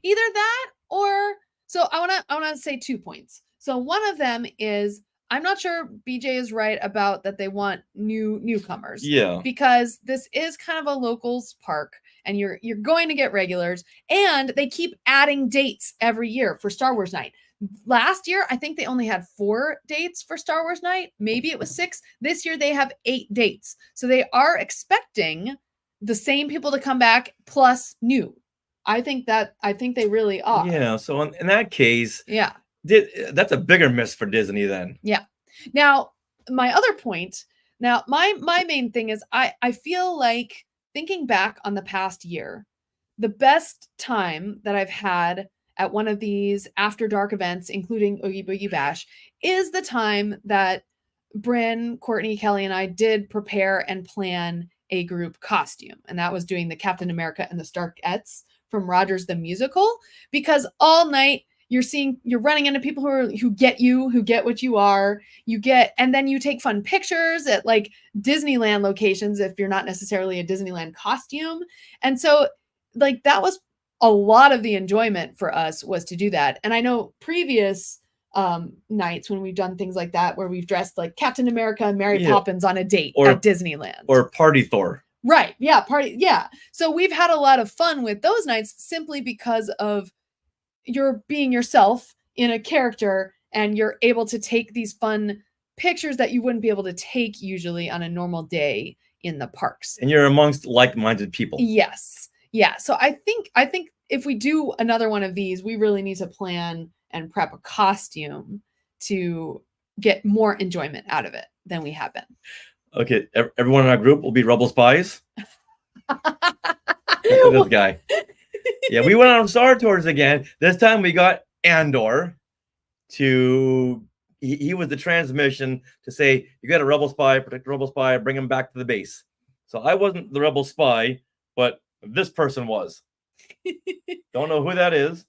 Either that, or so I wanna say 2 points. So one of them is, I'm not sure BJ is right about that they want newcomers. Yeah. Because this is kind of a locals park, and you're going to get regulars, and they keep adding dates every year for Star Wars Night. Last year, I think they only had 4 dates for Star Wars Night. Maybe it was 6. This year they have 8 dates. So they are expecting the same people to come back plus new. I think they really are. Yeah. So in that case, Yeah. that's a bigger miss for Disney then. Yeah. Now, my other point, my main thing is I feel like, thinking back on the past year, the best time that I've had at one of these After Dark events, including Oogie Boogie Bash, is the time that Bryn, Courtney, Kelly, and I did prepare and plan a group costume. And that was doing the Captain America and the Starkettes from Rogers the Musical, because all night you're running into people who get you, who get what you are. And then you take fun pictures at like Disneyland locations if you're not necessarily a Disneyland costume. And so like that was a lot of the enjoyment for us, was to do that. And I know previous nights when we've done things like that, where we've dressed like Captain America and Mary Poppins on a date at Disneyland. Or Party Thor. Right. Yeah. Party. Yeah. So we've had a lot of fun with those nights simply because of you're being yourself in a character, and you're able to take these fun pictures that you wouldn't be able to take usually on a normal day in the parks. And you're amongst like-minded people. Yes. Yeah. So I think if we do another one of these, we really need to plan and prep a costume to get more enjoyment out of it than we have been. Okay, everyone in our group will be Rebel spies. This guy. Yeah, we went on Star Tours again. This time we got Andor to... He was the transmission to say, you got a Rebel spy, protect the Rebel spy, bring him back to the base. So I wasn't the Rebel spy, but this person was. Don't know who that is,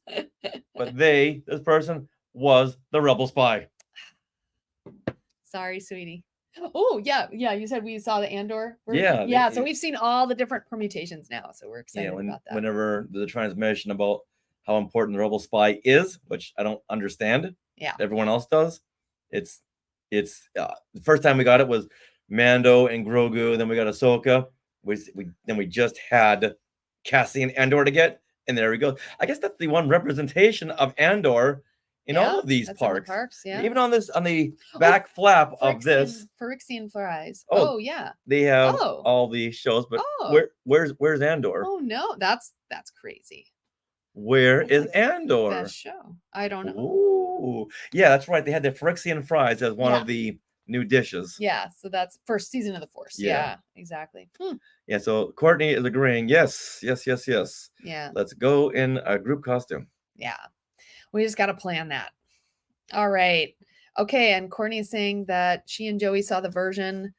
but this person was the Rebel spy. Sorry, sweetie. Oh, yeah. You said we saw the Andor version? Yeah. So we've seen all the different permutations now. So we're excited about that. Whenever the transmission about how important the Rebel spy is, which I don't understand. Yeah. Everyone else does. It's the first time we got it was Mando and Grogu. Then we got Ahsoka. Then we just had Cassian Andor to get, and there we go. I guess that's the one representation of Andor in all of these parks. Yeah. Even on the back flap of this. Phyrexian flies. Oh, yeah. They have all these shows, but where's Andor? Oh no, that's crazy. Where is Andor? Best show. I don't know. Ooh. Yeah, that's right. They had the Phyrexian fries as one of the new dishes. Yeah, so that's first season of the Force. Yeah, exactly. Yeah, so Courtney is agreeing. Yes. Yeah. Let's go in a group costume. Yeah. We just got to plan that. All right. Okay, and Courtney is saying that she and Joey saw the version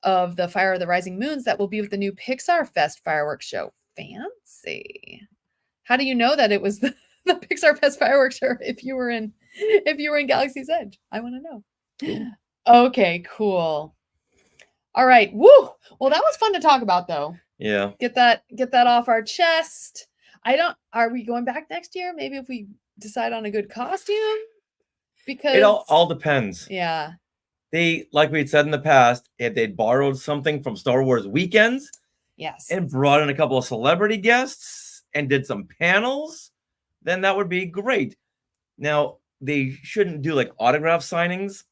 of the Fire of the Rising Moons that will be with the new Pixar Fest fireworks show. Fancy. How do you know that it was the Pixar Fest fireworks show if you were in Galaxy's Edge? I want to know. Okay, cool. All right. Woo! Well, that was fun to talk about, though. Yeah. Get that off our chest. Are we going back next year? Maybe if we decide on a good costume? Because it all depends. Yeah. They, like we had said in the past, if they'd borrowed something from Star Wars Weekends, yes, and brought in a couple of celebrity guests and did some panels, then that would be great. Now, they shouldn't do like autograph signings,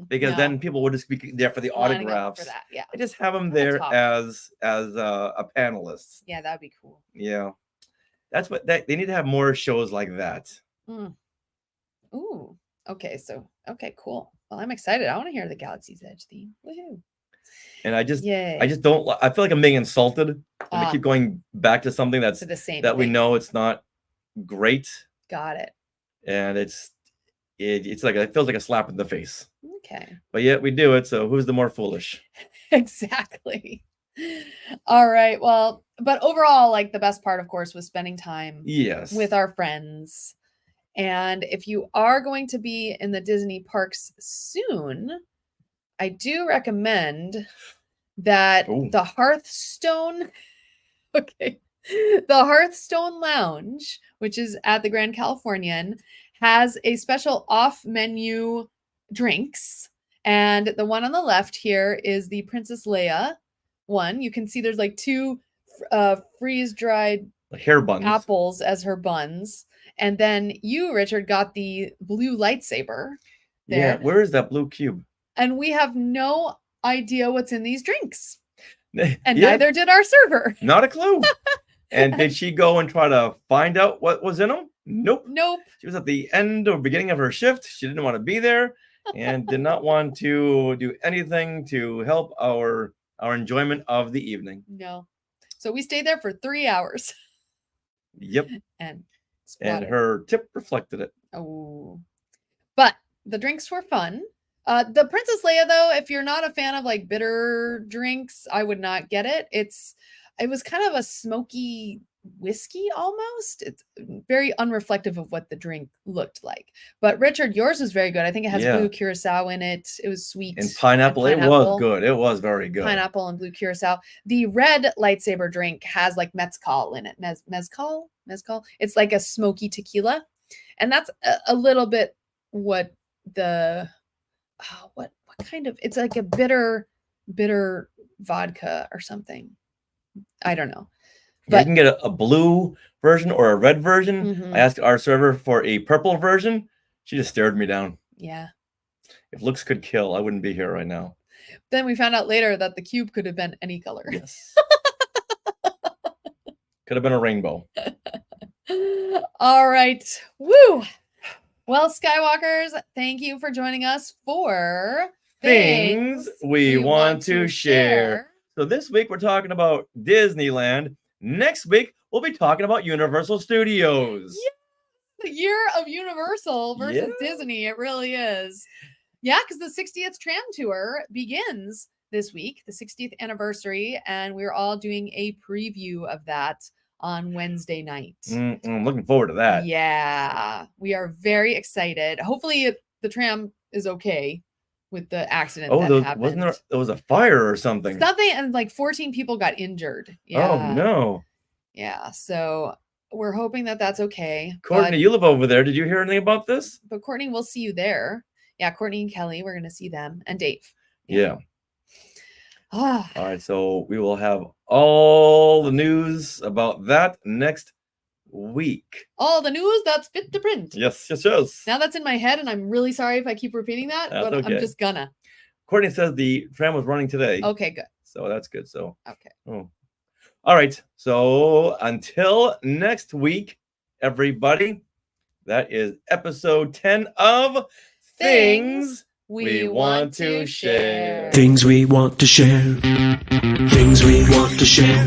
because then people would just be there for the autographs. For that, yeah. I just have them there as a panelist. Yeah, that'd be cool. Yeah, that's what they need to have more shows like that. Ooh. Okay. Cool. Well, I'm excited. I want to hear the Galaxy's Edge theme. Woohoo! And I just don't. I feel like I'm being insulted. I keep going back to something that's the same that we know it's not great. Got it. And it's like it feels like a slap in the face. Okay. But yet we do it. So who's the more foolish? Exactly. All right. Well, but overall, like the best part, of course, was spending time with our friends. And if you are going to be in the Disney parks soon, I do recommend that the Hearthstone, the Hearthstone Lounge, which is at the Grand Californian, has a special off-menu drinks. And the one on the left here is the Princess Leia one. You can see there's like two freeze-dried hair buns apples as her buns. And then you, Richard, got the blue lightsaber. Yeah, where is that blue cube? And we have no idea what's in these drinks. And neither did our server. Not a clue. And did she go and try to find out what was in them? Nope. She was at the end or beginning of her shift. She didn't want to be there and did not want to do anything to help our enjoyment of the evening. No. So we stayed there for 3 hours. Yep. And her tip reflected it. Oh. But the drinks were fun. The Princess Leia, though, if you're not a fan of like bitter drinks, I would not get it. It was kind of a smoky whiskey almost. It's very unreflective of what the drink looked like. But Richard, yours was very good. I think it has Yeah. blue curacao in it. It was sweet. And pineapple, it was good. It was very good. Pineapple and blue curacao. The red lightsaber drink has like mezcal in it. Mezcal? It's like a smoky tequila. And that's a little bit what the what kind of, it's like a bitter vodka or something. I don't know. Yeah, you can get a blue version or a red version. Mhm. I asked our server for a purple version. She just stared me down. Yeah. If looks could kill, I wouldn't be here right now. Then we found out later that the cube could have been any color. Yes. Could have been a rainbow. All right. Woo. Well, Skywalkers, thank you for joining us for Things we want to share. So this week we're talking about Disneyland. Next week we'll be talking about Universal Studios. Yeah, the year of Universal versus Disney. It really is. Yeah, because the 60th tram tour begins this week, the 60th anniversary, and we're all doing a preview of that on Wednesday night. I'm looking forward to that. Yeah, we are very excited. Hopefully the tram is okay with the accident that happened. Wasn't there was a fire or something? Something, and like 14 people got injured. Yeah. Oh no. Yeah, so we're hoping that that's okay. Courtney, you live over there. Did you hear anything about this? But Courtney, we'll see you there. Yeah, Courtney and Kelly, we're going to see them. And Dave. Yeah. Ah. All right, so we will have all the news about that next week. All the news that's fit to print. Yes. Now that's in my head, and I'm really sorry if I keep repeating that, That's but okay. I'm just gonna. Courtney says the tram was running today. Okay, good. So that's good. So Okay. Oh. All right. So until next week, everybody, that is episode 10 of Things We Want to Share. Things we want to share. Things we want to share.